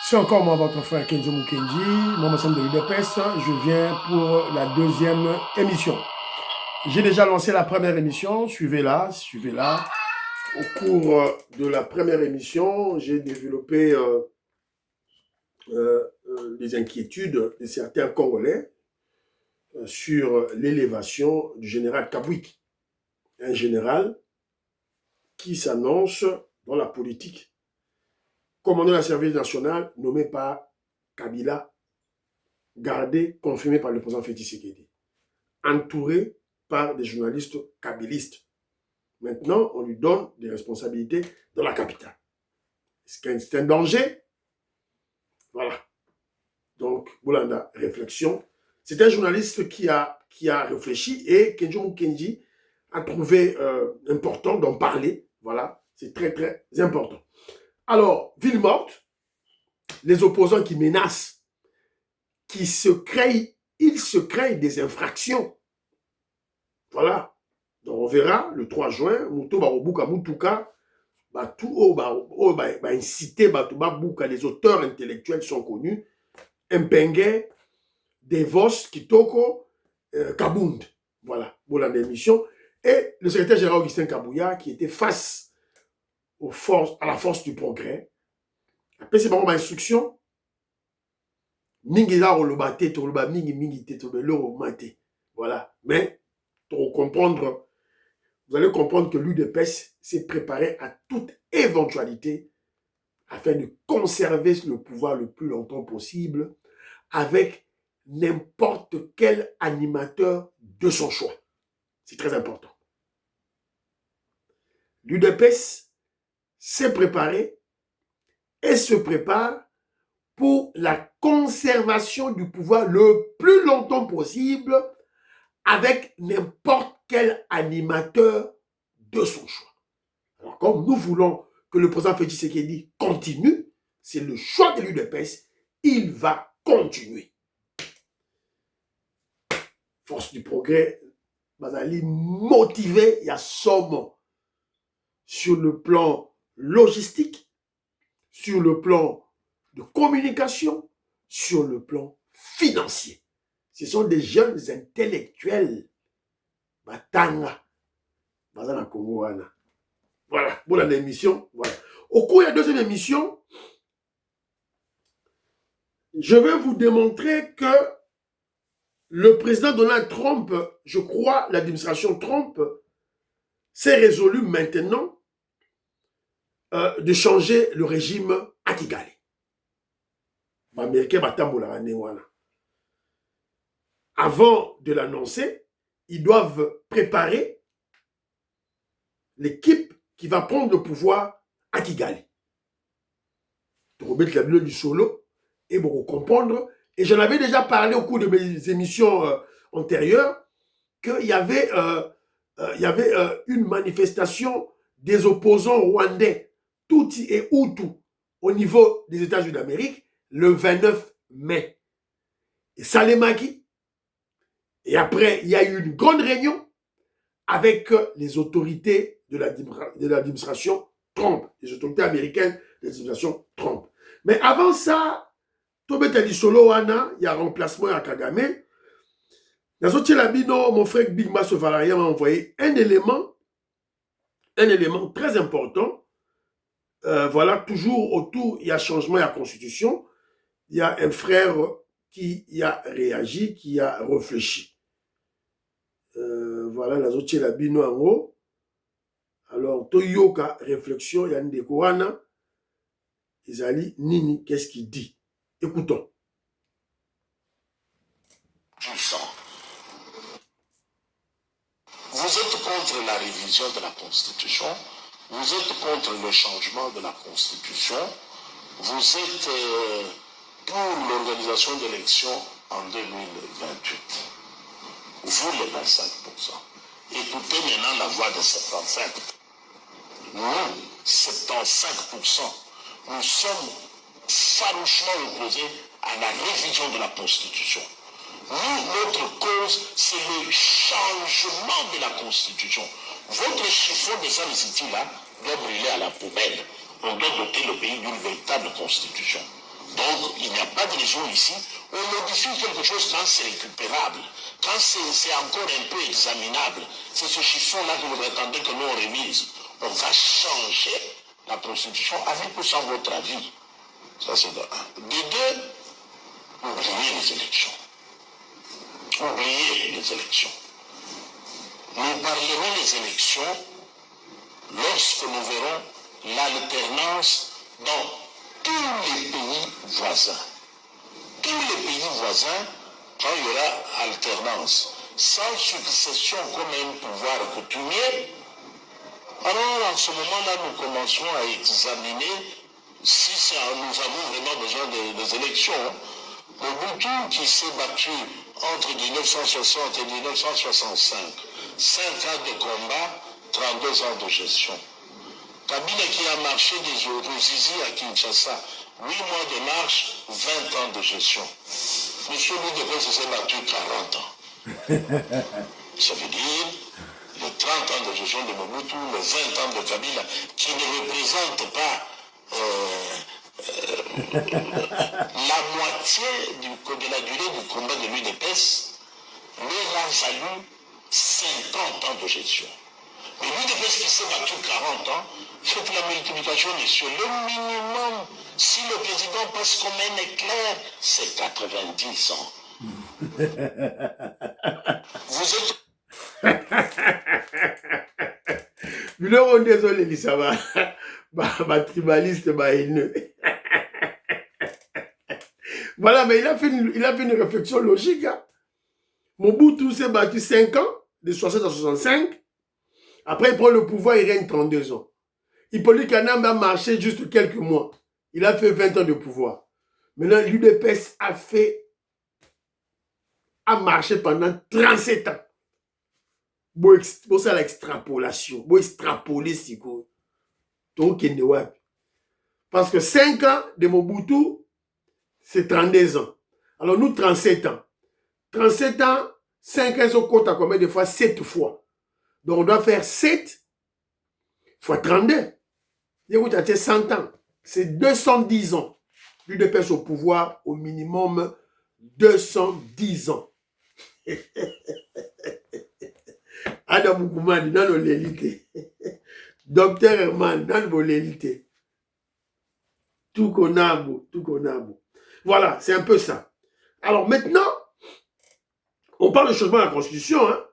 C'est encore moi, votre frère Kenzo Mukendi, membre de l'UDPS. Je viens pour la deuxième émission. J'ai déjà lancé la première émission, suivez-la, suivez-la. Au cours de la première émission, j'ai développé les inquiétudes de certains Congolais sur l'élévation du général Kabouik, un général qui s'annonce dans la politique commandant la service nationale nommé par Kabila, gardé, confirmé par le président Félix Tshisekedi, entouré par des journalistes kabylistes. Maintenant, on lui donne des responsabilités dans la capitale. C'est un danger. Voilà. Donc, Boulanda, réflexion. C'est un journaliste qui a réfléchi et Kenjo Mukendi a trouvé important d'en parler. Voilà, c'est très, très important. Alors, ville morte, les opposants qui menacent, ils se créent des infractions. Voilà. Donc, on verra le 3 juin, Mouto Barobuka Moutuka, inciter les auteurs intellectuels sont connus, Mpenge, Devos, Kitoko, Kabund. Voilà, pour l'émission. Et le secrétaire général Augustin Kabouya, qui était face à la force du progrès. Après, c'est vraiment ma instruction. Voilà. Mais, pour comprendre, vous allez comprendre que l'UDPS s'est préparé à toute éventualité afin de conserver le pouvoir le plus longtemps possible avec n'importe quel animateur de son choix. C'est très important. L'UDPS s'est préparé et se prépare pour la conservation du pouvoir le plus longtemps possible avec n'importe quel animateur de son choix. Alors, comme nous voulons que le président Félix Tshisekedi continue, c'est le choix de l'UDPS, il va continuer. Force du progrès, Bazali motivé, il y a somme sur le plan logistique, sur le plan de communication, sur le plan financier. Ce sont des jeunes intellectuels. Batanga. Bazana Kongoana. Voilà, pour l'émission. Voilà. Au cours de la deuxième émission, je vais vous démontrer que le président Donald Trump, je crois, l'administration Trump, s'est résolu maintenant de changer le régime à Kigali. Avant de l'annoncer, ils doivent préparer l'équipe qui va prendre le pouvoir à Kigali. Pour mettre la vidéo du solo et pour comprendre. Et j'en avais déjà parlé au cours de mes émissions antérieures qu'il y avait, une manifestation des opposants rwandais, Tutsi et Hutu, au niveau des États-Unis d'Amérique, le 29 mai. Et Salemaki. Et après, il y a eu une grande réunion avec les autorités de l'administration Trump, les autorités américaines de l'administration Trump. Mais avant ça, Tobeta Solo Wana, il y a remplacement à Kagame. Mon frère Big Mass Valaria m'a envoyé un élément très important. Voilà, toujours autour, il y a changement, il y a constitution. Il y a un frère qui y a réagi, qui a réfléchi. Voilà, la zotie la bino en haut. Alors, Toyoka, réflexion, il y a une décoana. Isali, Nini, qu'est-ce qu'il dit? Écoutons. Vous êtes contre la révision de la Constitution, vous êtes contre le changement de la Constitution, vous êtes pour l'organisation d'élections en 2028. Vous, les 25%. Écoutez maintenant la voix de 75%. Nous, 75%, nous sommes farouchement opposés à la révision de la Constitution. Nous, notre cause, c'est le changement de la Constitution. Votre chiffon de San City là doit brûler à la poubelle. On doit doter le pays d'une véritable Constitution. Donc, il n'y a pas de raison ici. On modifie quelque chose quand c'est récupérable, quand c'est encore un peu examinable. C'est ce chiffon-là que vous prétendez que nous on remise. On va changer la Constitution avec ou sans votre avis. Ça, c'est de un. De deux, oubliez les élections. Oubliez les élections. Nous parlerons des élections lorsque nous verrons l'alternance dans tous les pays voisins. Tous les pays voisins, quand il y aura alternance, sans succession comme un pouvoir coutumier, alors en ce moment-là, nous commencerons à examiner si nous avons vraiment besoin des élections. Mobutu qui s'est battu entre 1960 et 1965, 5 ans de combat, 32 ans de gestion. Kabila qui a marché des Ruzizi à Kinshasa, 8 mois de marche, 20 ans de gestion. Monsieur Louis s'est battu 40 ans. Ça veut dire les 30 ans de gestion de Mobutu, les 20 ans de Kabila, qui ne représentent pas la moitié de la durée du combat de l'UDPS, leur a valu 50 ans de gestion. Mais l'UDPS qui s'est battu 40 ans, faites la multiplication, messieurs. Le minimum, si le président passe comme un éclair, c'est 90 ans. Vous êtes... Biloko désolé, ça va tribaliste, haineux. Voilà, mais il a fait une réflexion logique. Hein. Mobutu s'est battu 5 ans, de 60 à 65. Après, il prend le pouvoir, il règne 32 ans. Hippolyte Kanam a marché juste quelques mois. Il a fait 20 ans de pouvoir. Maintenant, l'UDPS a marché pendant 37 ans. Pour ça, l'extrapolation. Pour extrapoler, c'est quoi. Parce que 5 ans de Mobutu, c'est 32 ans. Alors, nous, 37 ans. 37 ans, 5 ans, on compte à combien de fois? 7 fois. Donc, on doit faire 7 fois 32. Il y a 100 ans. C'est 210 ans. L'UDPS au pouvoir, au minimum 210 ans. Adam Koumani, dans l'élité. Docteur Herman, dans l'élité. Tout qu'on a beau, tout qu'on a beau. Voilà, c'est un peu ça. Alors maintenant, on parle de changement de la Constitution, hein,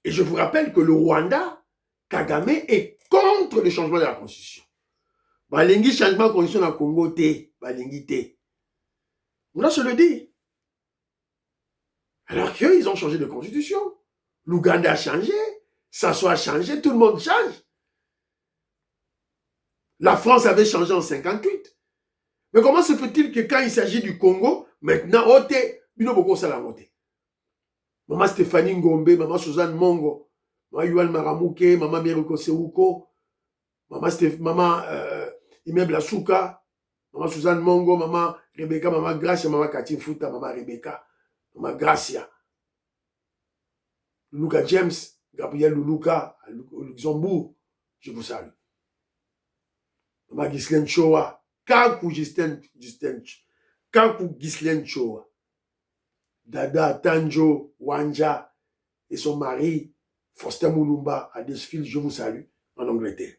et je vous rappelle que le Rwanda, Kagame, est contre le changement de la Constitution. Balingi changement de Constitution dans le Congo, Balingi te. On a se le dit. Alors qu'ils ont changé de Constitution. L'Ouganda a changé, Sassou a changé, tout le monde change. La France avait changé en 58. Mais comment se fait-il que quand il s'agit du Congo, maintenant, Bino Boko Salamote. Maman Stéphanie Ngombe, maman Suzanne Mongo, maman Yuan Maramouke, maman Miriko Seuko, maman Imeble Asuka, maman Suzanne Mongo, maman Rebecca, maman Gracia, maman Katin Fouta, maman Rebecca, maman Gracia. Luluka James, Gabriel Luluka, au Luxembourg, je vous salue. Maman Ghislaine Choa, Kakou Ghislaine Choa, Dada Tanjo Wanja et son mari, Faustin Moulumba, à Desfield, je vous salue, en Angleterre.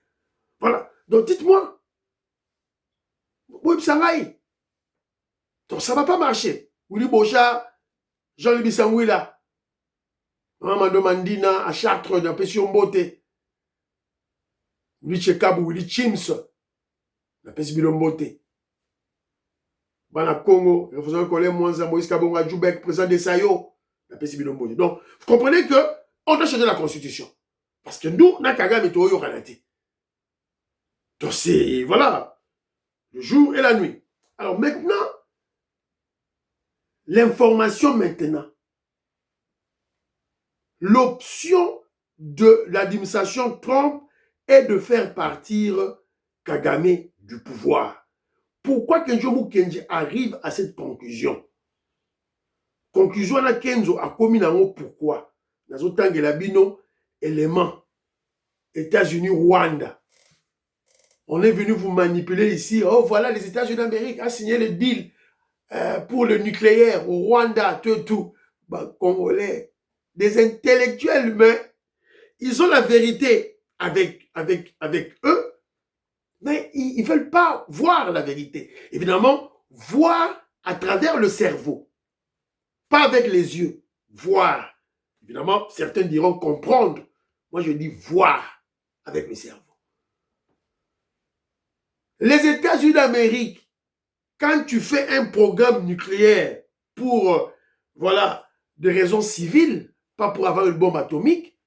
Voilà. Donc dites-moi, oui, ça va. Donc ça ne va pas marcher. Willy Bocha, Jean-Louis Bissangouila, Maman Mandina, à Chartres, dans Pession Mbote, Willy Chekabou, Willy Chims, dans Pession Mbote. Bana Congo, le président Colin Mwanza, Moïse Kabonga, Djoubek, président de Sayo, dans Pession Mbote. Donc, vous comprenez qu'on doit changer la Constitution. Parce que nous, Nakagame et Toyo Kanati. Donc c'est, voilà, le jour et la nuit. Alors maintenant, l'information maintenant. L'option de l'administration Trump est de faire partir Kagame du pouvoir. Pourquoi Kenzo Mukenji arrive à cette conclusion? Conclusion na Kenzo a commis nango pourquoi? Dans autant que la bino élément États-Unis Rwanda. On est venu vous manipuler ici. Oh voilà, les États-Unis d'Amérique ont signé le deal pour le nucléaire au Rwanda, tout, bah, Congolais, des intellectuels, mais ils ont la vérité avec eux, mais ils ne veulent pas voir la vérité. Évidemment, voir à travers le cerveau, pas avec les yeux, voir. Évidemment, certains diront comprendre. Moi, je dis voir avec le cerveau. Les États-Unis d'Amérique, quand tu fais un programme nucléaire pour, voilà, des raisons civiles, pas pour avoir une bombe atomique,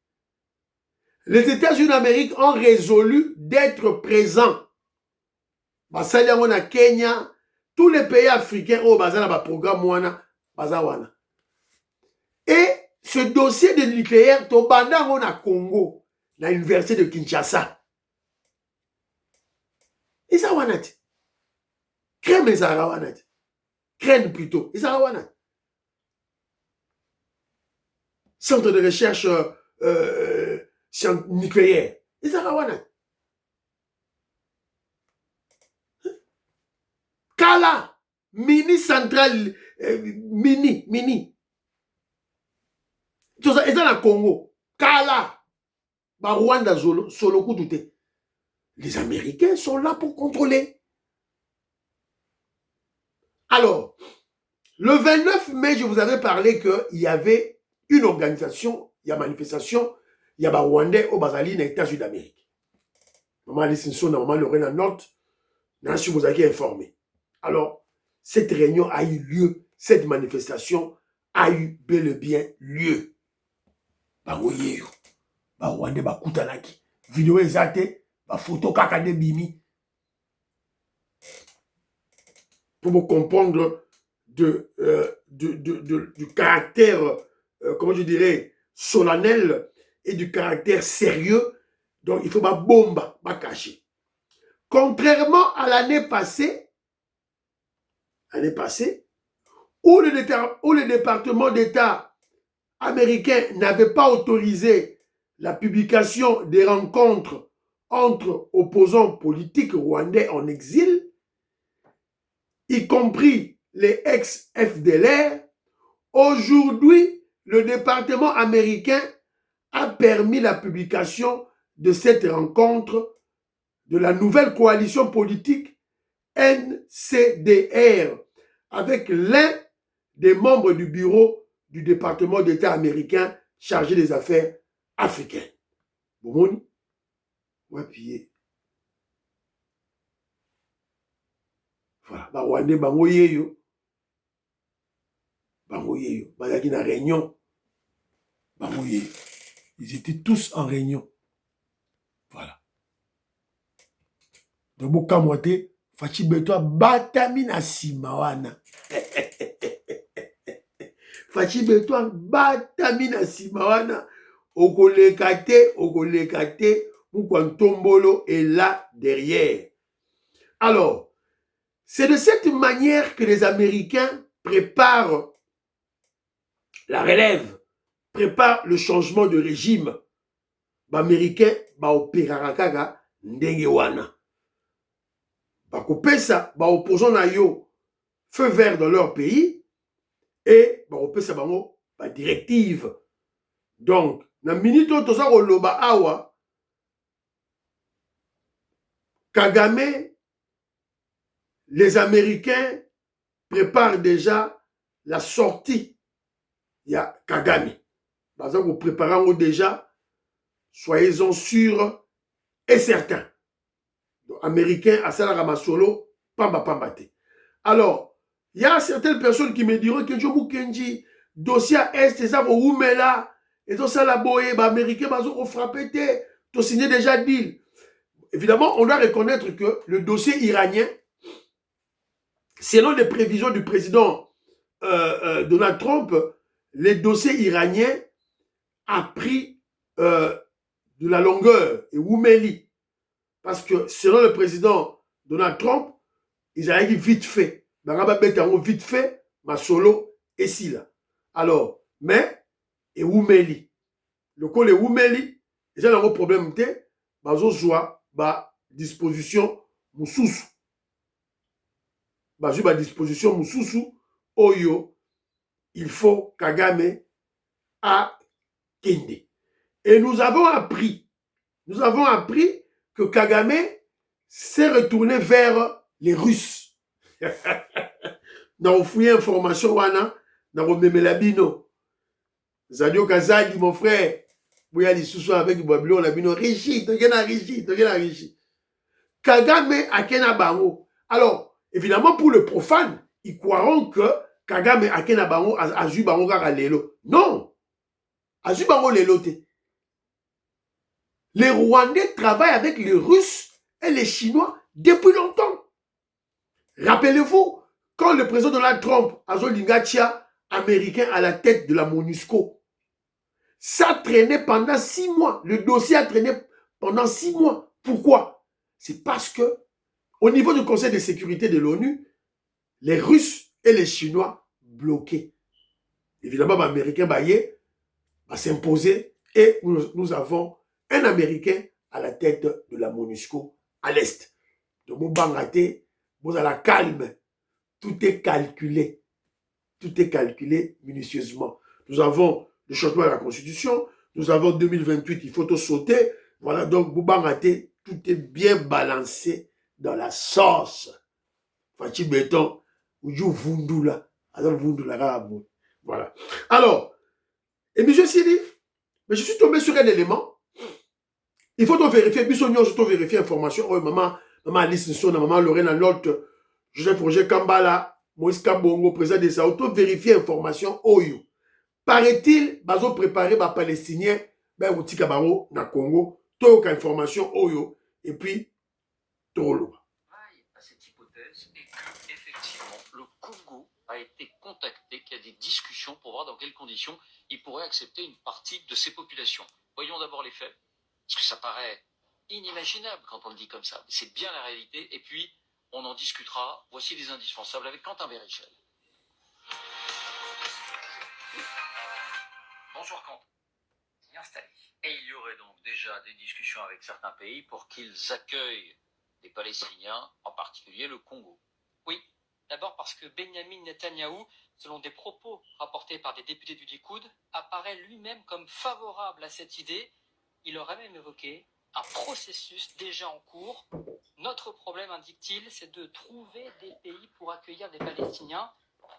les États-Unis d'Amérique ont résolu d'être présents. Basali na Kenya, tous les pays africains ont un programme wana. Et ce dossier de nucléaire, tobanda on a Congo, na l'université de Kinshasa. Et ça wanati. Crème et ça wanati. Crème plutôt. Et ça wanati. Centre de recherche nucléaire. Et ça wanati. Kala, mini centrale, mini. Tout ça, et ça, dans le Congo. Kala, Rwanda, solo coup douté. Les Américains sont là pour contrôler. Alors, le 29 mai, je vous avais parlé qu'il y avait une organisation, il y a manifestation, il y a Rwandais au Bazali, dans les États-Unis d'Amérique. Maman Alice Nson, maman Lorena Norte, Nancy vous avez informé. Alors, cette réunion a eu lieu, cette manifestation a eu bel et bien lieu. Baroyeyo, Rwandais, Kutanaki, vidéo exacte, photo kakade bimi. Pour vous comprendre du caractère, comment je dirais, solennel et du caractère sérieux, donc il faut ma bombe, ma cacher. Contrairement à l'année passée, où le département d'État américain n'avait pas autorisé la publication des rencontres entre opposants politiques rwandais en exil, y compris les ex-FDLR, aujourd'hui, le département américain a permis la publication de cette rencontre de la nouvelle coalition politique NCDR avec l'un des membres du bureau du département d'État américain chargé des affaires africaines. Bon, ouais, puis voilà, Rwandais, bangoyeyo, bazaki na réunion, bangoyeyo. Ils étaient tous en réunion. Voilà. Donc, Bokamote, Fachi Beto, batami na simawana. Fachi Beto, batami na simawana. Okolekate, Mukwantombolo est là derrière. Alors, c'est de cette manière que les Américains préparent la relève, préparent le changement de régime. Américain opérarakaga ndenge wana. Bakopesa opposant na yo feu vert dans leur pays et opesa bango directive. Donc, na minute toza koloba awa Kagame, les Américains préparent déjà la sortie. Il y a Kagame. Par exemple, vous préparez déjà, soyez-en sûrs et certains. Donc, Américains, à Salah Ramasolo, pamba. Alors, il y a certaines personnes qui me diront que Jobu Kenji, dossier Est, et ça, vous mettez là, et tout ça, la boye, Américains, ont frappé, tu as signé déjà deal. Évidemment, on doit reconnaître que le dossier iranien, selon les prévisions du président Donald Trump, le dossier iranien a pris de la longueur et Oumeli. Parce que selon le président Donald Trump, ils avaient dit vite fait. Vite fait, ma solo et si là. Alors, mais, et Oumeli. Le col est Oumeli, ils ont un problème, bazo soit, disposition, moussous. bazwi ba disposition mususu oyo il faut Kagame a kende. Et nous avons appris que Kagame s'est retourné vers les Russes. Dans fouillé information wana, dans memela bino. Zadio Kazadi, mon frère, oui, il sous avec Babylon, la bino, Rishi, Rishi. Kagame a kena bango. Alors, évidemment, pour le profane, ils croiront que Kagame a kena bango, a ju bango kaka lelo. Non! A ju bango lelo te. Les Rwandais travaillent avec les Russes et les Chinois depuis longtemps. Rappelez-vous, quand le président Donald Trump a Lingatia américain à la tête de la MONUSCO, ça traînait pendant 6 mois. Le dossier a traîné pendant 6 mois. Pourquoi? C'est parce que, au niveau du Conseil de sécurité de l'ONU, les Russes et les Chinois bloquaient. Évidemment, les Américains va s'imposer et nous avons un Américain à la tête de la MONUSCO à l'Est. Donc, mon bangaté, vous allez calme. Tout est calculé. Tout est calculé minutieusement. Nous avons le changement de la Constitution. Nous avons 2028, il faut tout sauter. Voilà, donc, Boubangaté, tout est bien balancé dans la sauce. Fachi béton, ou Vundula. Alors, Vundula, voilà. Alors, et M. Sidi, mais je suis tombé sur un élément. Il faut vérifier, Bissonnion, je dois vérifier l'information. Oh, maman Alice Nsona, maman Lorena Lotte, Joseph Roger Kambala, Moïse Kabongo, président des Sao, tout vérifier l'information. Oyo. Paraît-il, bazo préparé par Palestiniens, ben, outi Kabaro, na Congo, tout information, Oyo, et puis, Tolo. À cette hypothèse et que, effectivement, le Congo a été contacté, qu'il y a des discussions pour voir dans quelles conditions il pourrait accepter une partie de ces populations. Voyons d'abord les faits. Parce que ça paraît inimaginable quand on le dit comme ça. C'est bien la réalité. Et puis, on en discutera. Voici les indispensables avec Quentin Verichel. Bonjour Quentin. Bien installé. Et il y aurait donc déjà des discussions avec certains pays pour qu'ils accueillent les Palestiniens, en particulier le Congo. Oui. D'abord parce que Benjamin Netanyahou, selon des propos rapportés par des députés du Likoud, apparaît lui-même comme favorable à cette idée. Il aurait même évoqué un processus déjà en cours. Notre problème, indique-t-il, c'est de trouver des pays pour accueillir des Palestiniens.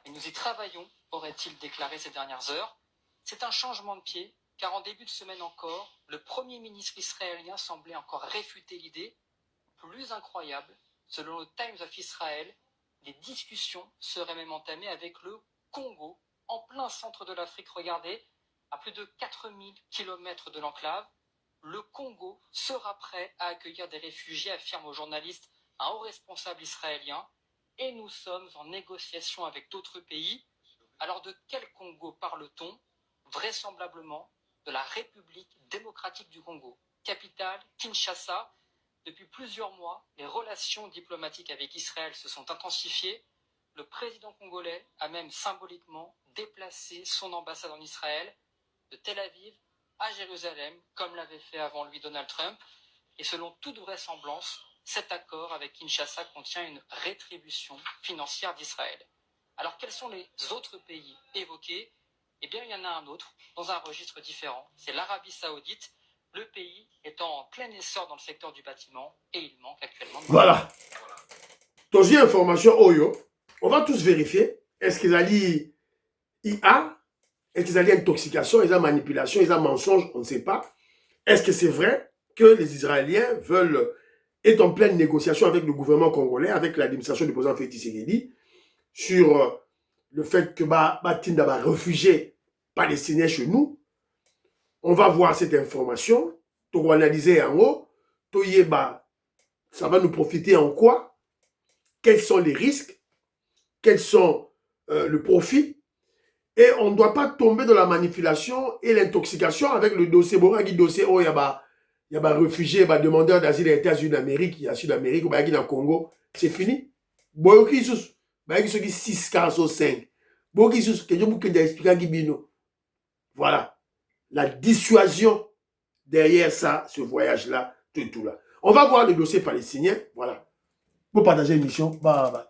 Et nous y travaillons, aurait-il déclaré ces dernières heures. C'est un changement de pied, car en début de semaine encore, le Premier ministre israélien semblait encore réfuter l'idée. Plus incroyable, selon le Times of Israel, les discussions seraient même entamées avec le Congo, en plein centre de l'Afrique. Regardez, à plus de 4000 km de l'enclave. Le Congo sera prêt à accueillir des réfugiés, affirme au journaliste un haut responsable israélien, et nous sommes en négociation avec d'autres pays. Alors de quel Congo parle-t-on? Vraisemblablement de la République démocratique du Congo, capitale Kinshasa. Depuis plusieurs mois, les relations diplomatiques avec Israël se sont intensifiées. Le président congolais a même symboliquement déplacé son ambassade en Israël, de Tel Aviv à Jérusalem, comme l'avait fait avant lui Donald Trump. Et selon toute vraisemblance, cet accord avec Kinshasa contient une rétribution financière d'Israël. Alors quels sont les autres pays évoqués? Eh bien, il y en a un autre, dans un registre différent. C'est l'Arabie Saoudite, le pays étant en plein essor dans le secteur du bâtiment, et il manque actuellement de... Voilà. Deuxième information, Oyo. On va tous vérifier. Est-ce qu'ils allient IA? Est-ce qu'ils allient intoxication? Ils ont manipulation? Ils ont mensonge? On ne sait pas. Est-ce que c'est vrai que les Israéliens veulent être en pleine négociation avec le gouvernement congolais, avec l'administration du président Félix Tshisekedi, sur le fait que Batinda va réfugier palestinien chez nous? On va voir cette information, on va analyser en haut, ça va nous profiter en quoi? Quels sont les risques? Quels sont le profit? Et on ne doit pas tomber dans la manipulation et l'intoxication avec le dossier. Bon, il dossier, oh, il y a des réfugiés, des demandeurs d'asile aux États-Unis d'Amérique, il y a Sud-Amérique, il y a Congo. C'est fini. Bon, il y a 6, 4, 5. Bon, il y a voilà. La dissuasion derrière ça, ce voyage-là, tout là. On va voir le dossier palestinien. Voilà. Pour partager l'émission. Bye bye.